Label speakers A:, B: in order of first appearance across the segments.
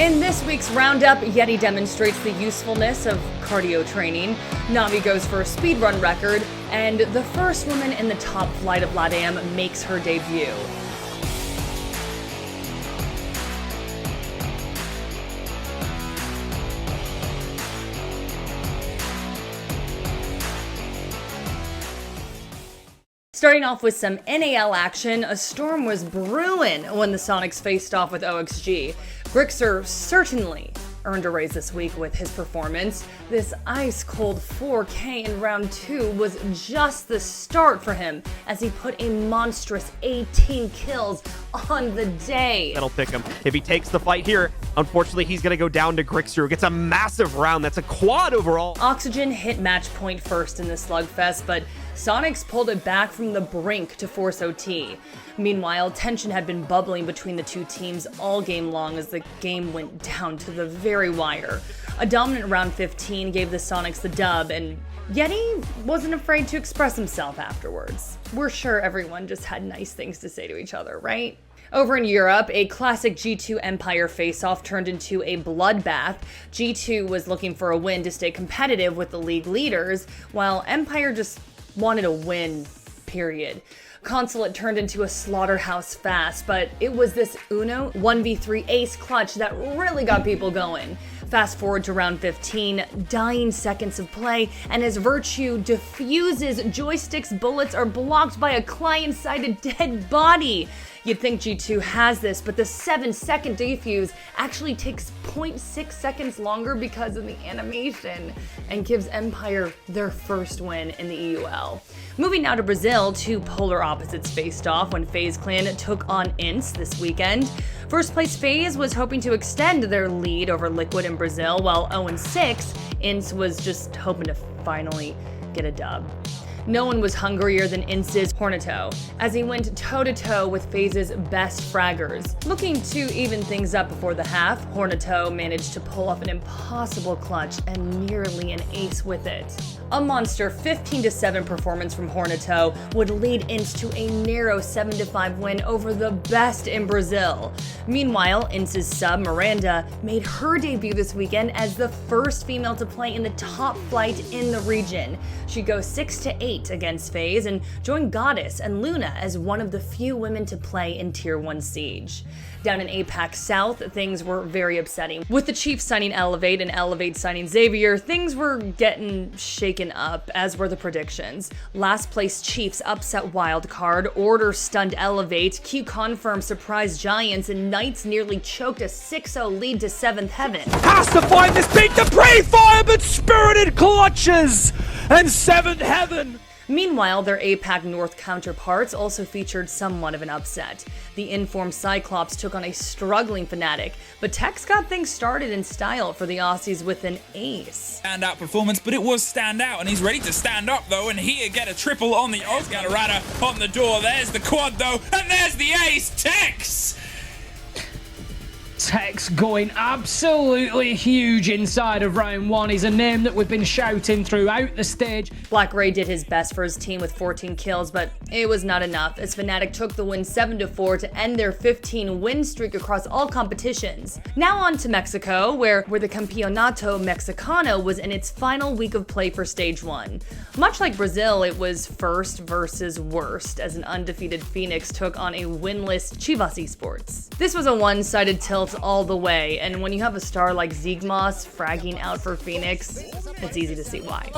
A: In this week's roundup, Yeti demonstrates the usefulness of cardio training, Navi goes for a speedrun record, and the first woman in the top flight of LATAM makes her debut. Starting off with some NAL action, a storm was brewing when the Soniqs faced off with OXG. Grixer certainly earned a raise this week with his performance. This ice-cold 4K in round 2 was just the start for him as he put a monstrous 18 kills on the day.
B: That'll pick him. If he takes the fight here, unfortunately, he's going to go down to Grixer, who gets a massive round. That's a quad overall.
A: Oxygen hit match point first in the slugfest, but Soniqs pulled it back from the brink to force OT. Meanwhile, tension had been bubbling between the two teams all game long as the game went down to the very wire. A dominant round 15 gave the Soniqs the dub, and Yeti wasn't afraid to express himself afterwards. We're sure everyone just had nice things to say to each other, right? Over in Europe, a classic G2 Empire face-off turned into a bloodbath. G2 was looking for a win to stay competitive with the league leaders, while Empire just wanted a win, period. Consulate turned into a slaughterhouse fast, but it was this Uno 1v3 ace clutch that really got people going. Fast forward to round 15, dying seconds of play, and as Virtue defuses, Joystick's bullets are blocked by a client-sided dead body. You'd think G2 has this, but the 7-second defuse actually takes 0.6 seconds longer because of the animation and gives Empire their first win in the EUL. Moving now to Brazil, two polar opposites faced off when FaZe Clan took on INS this weekend. First place FaZe was hoping to extend their lead over Liquid in Brazil, while 0-6, INS was just hoping to finally get a dub. No one was hungrier than INS's Horneto, as he went toe-to-toe with FaZe's best fraggers. Looking to even things up before the half, Horneto managed to pull off an impossible clutch and nearly an ace with it. A monster 15-7 performance from Horneto would lead INS to a narrow 7-5 win over the best in Brazil. Meanwhile, INS's sub, Miranda, made her debut this weekend as the first female to play in the top flight in the region. She goes 6-8 against FaZe and joined Goddess and Luna as one of the few women to play in Tier 1 Siege. Down in APAC South, things were very upsetting. With the Chiefs signing Elevate and Elevate signing Xavier, things were getting shaken up, as were the predictions. Last place Chiefs upset Wildcard, Order stunned Elevate, Q confirmed surprised Giants, and Knights nearly choked a 6-0 lead to 7th Heaven.
C: Has to find this beat to pre-fire, but Spirited clutches, and 7th Heaven.
A: Meanwhile, their APAC North counterparts also featured somewhat of an upset. The informed Cyclops took on a struggling Fnatic, but Tex got things started in style for the Aussies with an ace.
D: Standout performance, but it was standout, and he's ready to stand up though, and here get a triple on the Oscarada on the door. There's the quad though, and there's the ace, Tex!
E: Tex going absolutely huge inside of round 1. He's a name that we've been shouting throughout the stage.
A: Black Ray did his best for his team with 14 kills, but it was not enough as Fnatic took the win 7-4 to end their 15-win streak across all competitions. Now on to Mexico, where the Campeonato Mexicano was in its final week of play for Stage 1. Much like Brazil, it was first versus worst, as an undefeated Phoenix took on a winless Chivas Esports. This was a one-sided tilt all the way, and when you have a star like Zigmas fragging out for Phoenix, it's easy to see why.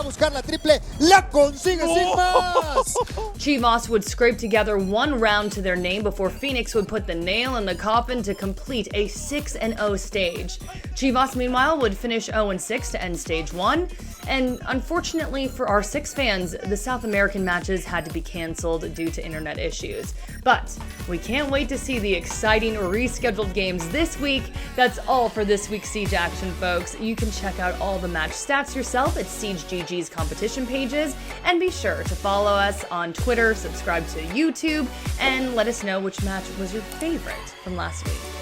A: Chivas would scrape together one round to their name before Phoenix would put the nail in the coffin to complete a 6-0 stage. Chivas, meanwhile, would finish 0-6 to end Stage 1, and unfortunately for our 6 fans, the South American matches had to be cancelled due to internet issues. But we can't wait to see the exciting rescheduled games this week. That's all for this week's Siege action, folks. You can check out all the match stats yourself at SiegeGG's competition pages, and be sure to follow us on Twitter, subscribe to YouTube, and let us know which match was your favorite from last week.